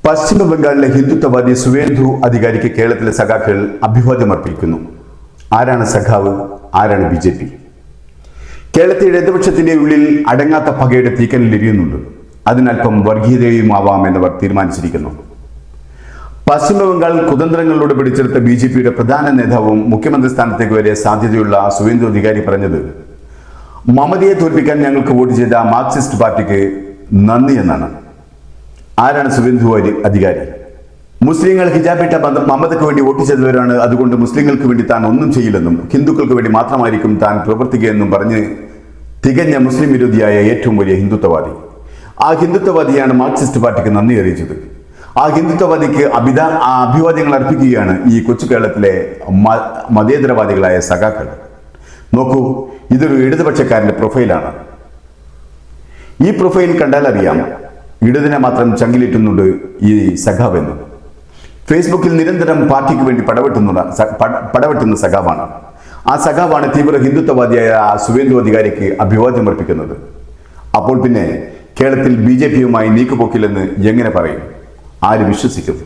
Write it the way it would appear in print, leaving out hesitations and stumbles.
പശ്ചിമ ബംഗാളിലെ ഹിന്ദുത്വവാദി സുവേന്ദു അധികാരിക്ക് കേരളത്തിലെ സഖാക്കൾ അഭിവാദ്യം അർപ്പിക്കുന്നു. ആരാണ് സഖാവ്, ആരാണ് BJP? കേരളത്തിൽ ഇടതുപക്ഷത്തിന്റെ ഉള്ളിൽ അടങ്ങാത്ത പകയുടെ തീക്കനൽ എരിയുന്നുണ്ട്. അതിനൽപ്പം വർഗീയതയുമാവാം എന്നവർ തീരുമാനിച്ചിരിക്കുന്നു. പശ്ചിമ ബംഗാൾ കുതന്ത്രങ്ങളിലൂടെ പിടിച്ചെടുത്ത BJPയുടെ പ്രധാന നേതാവും മുഖ്യമന്ത്രി സ്ഥാനത്തേക്ക് വരെ സാധ്യതയുള്ള സുവേന്ദു അധികാരി പറഞ്ഞത്, മമതയെ തോൽപ്പിക്കാൻ ഞങ്ങൾക്ക് വോട്ട് ചെയ്ത മാർക്സിസ്റ്റ് പാർട്ടിക്ക് നന്ദി എന്നാണ്. ആരാണ് സുവേന്ദു അധികാരി? മുസ്ലിങ്ങൾ ഹിജാബിട്ട മമതയ്ക്ക് വേണ്ടി വോട്ട് ചെയ്തവരാണ്. അതുകൊണ്ട് മുസ്ലിങ്ങൾക്ക് വേണ്ടി താൻ ഒന്നും ചെയ്യില്ലെന്നും ഹിന്ദുക്കൾക്ക് വേണ്ടി മാത്രമായിരിക്കും താൻ പ്രവർത്തിക്കുകയെന്നും പറഞ്ഞ് തികഞ്ഞ മുസ്ലിം വിരോധിയായ ഏറ്റവും വലിയ ഹിന്ദുത്വവാദി. ആ ഹിന്ദുത്വവാദിയാണ് മാർക്സിസ്റ്റ് പാർട്ടിക്ക് നന്ദി അറിയിച്ചത്. ആ ഹിന്ദുത്വവാദിക്ക് അഭിവാദ്യങ്ങൾ അർപ്പിക്കുകയാണ് ഈ കൊച്ചു കേരളത്തിലെ മതേതരവാദികളായ സഖാക്കൾ. നോക്കൂ, ഇതൊരു ഇടതുപക്ഷക്കാരന്റെ പ്രൊഫൈലാണ്. ഈ പ്രൊഫൈൽ കണ്ടാൽ അറിയാം ഇടതിനെ മാത്രം ചങ്കിലേറ്റുന്നുണ്ട് ഈ സഖാവെന്ന്. ഫേസ്ബുക്കിൽ നിരന്തരം പാർട്ടിക്ക് വേണ്ടി പടവെട്ടുന്ന സഖാവാണ്. ആ സഖാവാണ് തീവ്ര ഹിന്ദുത്വവാദിയായ സുവേന്ദു അധികാരിക്ക് അഭിവാദ്യം അർപ്പിക്കുന്നത്. അപ്പോൾ പിന്നെ കേരളത്തിൽ BJPയുമായി നീക്കുപോക്കില്ലെന്ന് എങ്ങനെ പറയും? ആര് വിശ്വസിക്കും?